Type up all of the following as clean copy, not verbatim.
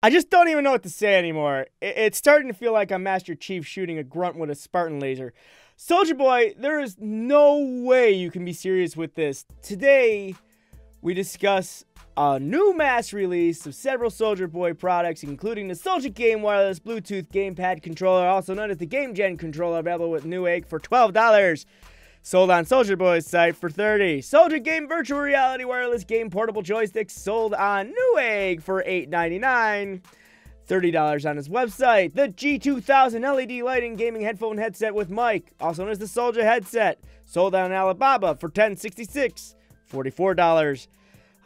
I just don't even know what to say anymore. It's starting to feel like I'm Master Chief shooting a grunt with a Spartan laser. Soulja Boy, there is no way you can be serious with this. Today, we discuss a new mass release of several Soulja Boy products, including the Soulja Game Wireless Bluetooth Gamepad Controller, also known as the Game Gen Controller, available with Newegg for $12. Sold on Soulja Boy's site for $30. Soulja Game Virtual Reality Wireless Game Portable Joysticks sold on Newegg for $8.99. $30 on his website. The G2000 LED lighting gaming headphone headset with mic, also known as the Soulja headset, sold on Alibaba for $10.66. $44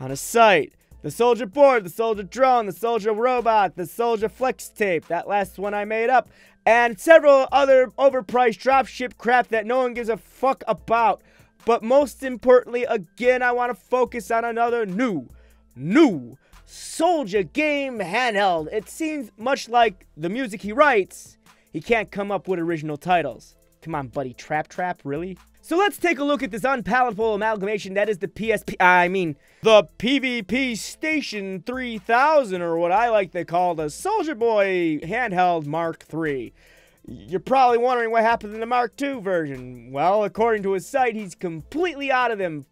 on his site. The Soulja board, the Soulja drone, the Soulja robot, the Soulja flex tape, that last one I made up, and several other overpriced dropship crap that no one gives a fuck about. But most importantly, again, I want to focus on another new Soulja game handheld. It seems much like the music he writes, he can't come up with original titles. Come on, buddy, Trap, really? So let's take a look at this unpalatable amalgamation that is the the PvP Station 3000, or what I like to call the Soulja Boy Handheld Mark III. You're probably wondering what happened in the Mark II version. Well, according to his site, he's completely out of them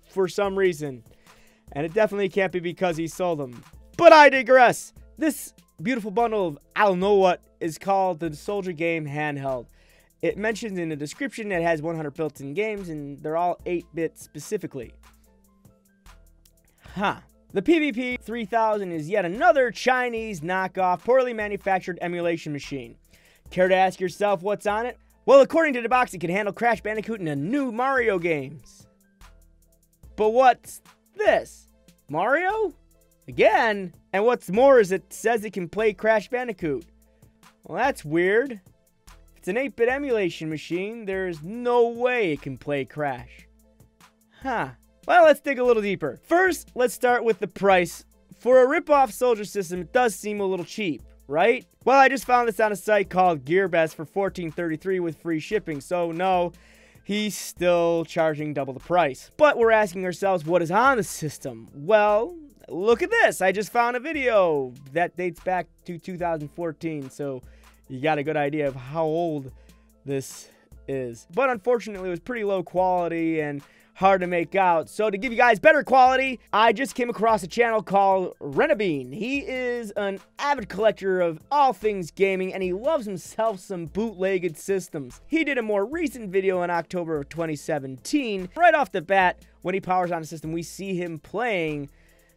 for some reason. And it definitely can't be because he sold them. But I digress. This beautiful bundle of I don't know what is called the Soulja Game Handheld. It mentions in the description it has 100 built-in games, and they're all 8-bit specifically. The PvP 3000 is yet another Chinese knockoff, poorly manufactured emulation machine. Care to ask yourself what's on it? Well, according to the box, it can handle Crash Bandicoot and the new Mario games. But what's this? Mario? Again? And what's more is it says it can play Crash Bandicoot. Well, that's weird. If it's an 8-bit emulation machine, there's no way it can play Crash. Well, let's dig a little deeper. First, let's start with the price. For a rip-off Soulja system, it does seem a little cheap, right? Well, I just found this on a site called GearBest for $14.33 with free shipping, so no, he's still charging double the price. But we're asking ourselves, what is on the system? Well, look at this. I just found a video that dates back to 2014, so you got a good idea of how old this is. But unfortunately, it was pretty low quality and hard to make out. So to give you guys better quality, I just came across a channel called ReneBean. He is an avid collector of all things gaming, and he loves himself some bootlegged systems. He did a more recent video in October of 2017. Right off the bat, when he powers on a system, we see him playing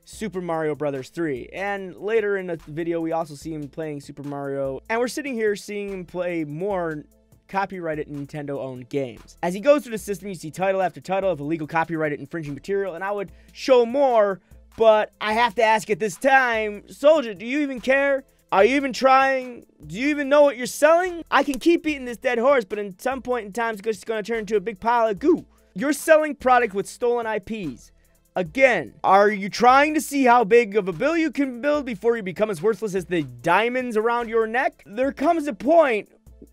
Super Mario Bros. 3. And later in the video, we also see him playing Super Mario. And we're sitting here seeing him play more copyrighted Nintendo-owned games. As he goes through the system, you see title after title of illegal copyrighted infringing material, and I would show more, but I have to ask at this time, Soulja, do you even care? Are you even trying? Do you even know what you're selling? I can keep beating this dead horse, but at some point in time, it's just going to turn into a big pile of goo. You're selling product with stolen IPs. Again, are you trying to see how big of a bill you can build before you become as worthless as the diamonds around your neck? There comes a point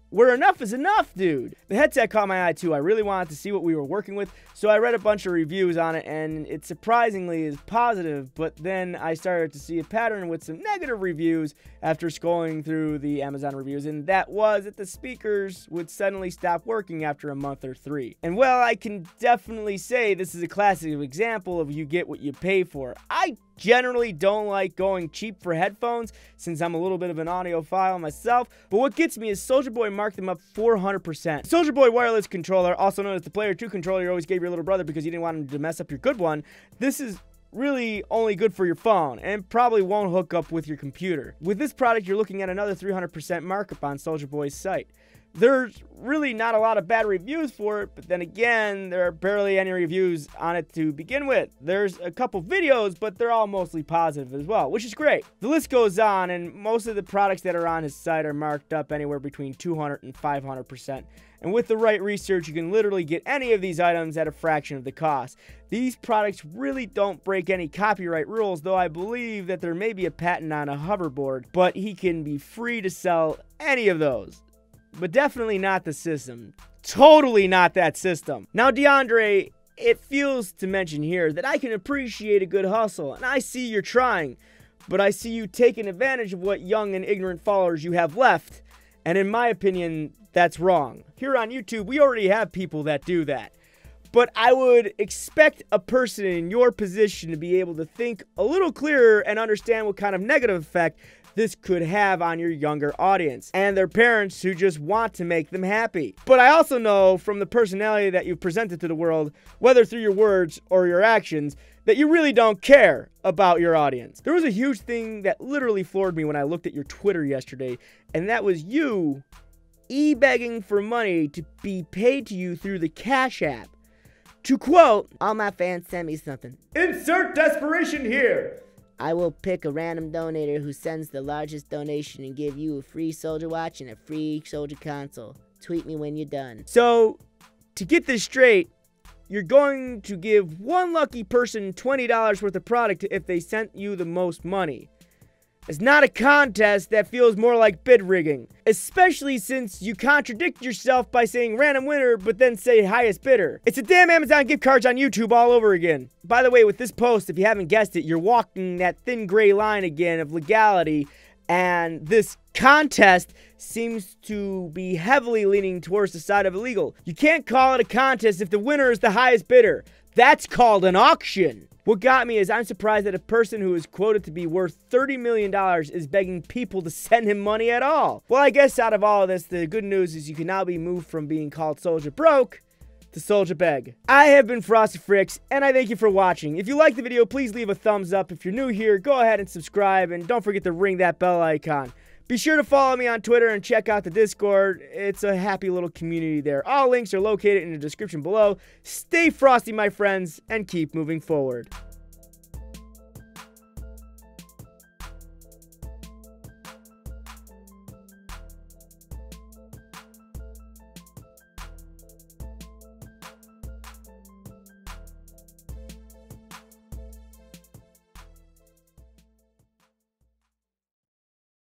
where enough is enough, dude. The headset caught my eye too. I really wanted to see what we were working with, so I read a bunch of reviews on it, and it surprisingly is positive, but then I started to see a pattern with some negative reviews after scrolling through the Amazon reviews, and that was that the speakers would suddenly stop working after a month or 3. And well, I can definitely say this is a classic example of you get what you pay for. I generally don't like going cheap for headphones since I'm a little bit of an audiophile myself, but what gets me is Soulja Boy marked them up 400%. Soulja Boy wireless controller, also known as the Player 2 controller you always gave your little brother because you didn't want him to mess up your good one. This is really only good for your phone and probably won't hook up with your computer. With this product, you're looking at another 300% markup on Soulja Boy's site. There's really not a lot of bad reviews for it, but then again, there are barely any reviews on it to begin with. There's a couple videos, but they're all mostly positive as well, which is great. The list goes on, and most of the products that are on his site are marked up anywhere between 200 and 500%. And with the right research, you can literally get any of these items at a fraction of the cost. These products really don't break any copyright rules, though I believe that there may be a patent on a hoverboard, but he can be free to sell any of those. But definitely not the system. Totally not that system. Now, DeAndre, it feels to mention here that I can appreciate a good hustle, and I see you're trying. but I see you taking advantage of what young and ignorant followers you have left, and in my opinion, that's wrong. Here on YouTube, we already have people that do that. But I would expect a person in your position to be able to think a little clearer and understand what kind of negative effect this could have on your younger audience and their parents who just want to make them happy. But I also know from the personality that you've presented to the world, whether through your words or your actions, that you really don't care about your audience. There was a huge thing that literally floored me when I looked at your Twitter yesterday, and that was you eBegging for money to be paid to you through the Cash App. To quote, "All my fans send me something. Insert desperation here. I will pick a random donator who sends the largest donation and give you a free Soulja watch and a free Soulja console. Tweet me when you're done." So, to get this straight, you're going to give one lucky person $20 worth of product if they sent you the most money. It's not a contest that feels more like bid rigging, especially since you contradict yourself by saying random winner but then say highest bidder. It's a damn Amazon gift cards on YouTube all over again. By the way, with this post, if you haven't guessed it, you're walking that thin gray line again of legality, and this contest seems to be heavily leaning towards the side of illegal. You can't call it a contest if the winner is the highest bidder. That's called an auction. What got me is I'm surprised that a person who is quoted to be worth $30 million is begging people to send him money at all. Well, I guess out of all of this, the good news is you can now be moved from being called Soulja Broke to Soulja Beg. I have been Frosty Fricks, and I thank you for watching. If you liked the video, please leave a thumbs up. If you're new here, go ahead and subscribe, and don't forget to ring that bell icon. Be sure to follow me on Twitter and check out the Discord. It's a happy little community there. All links are located in the description below. Stay frosty, my friends, and keep moving forward.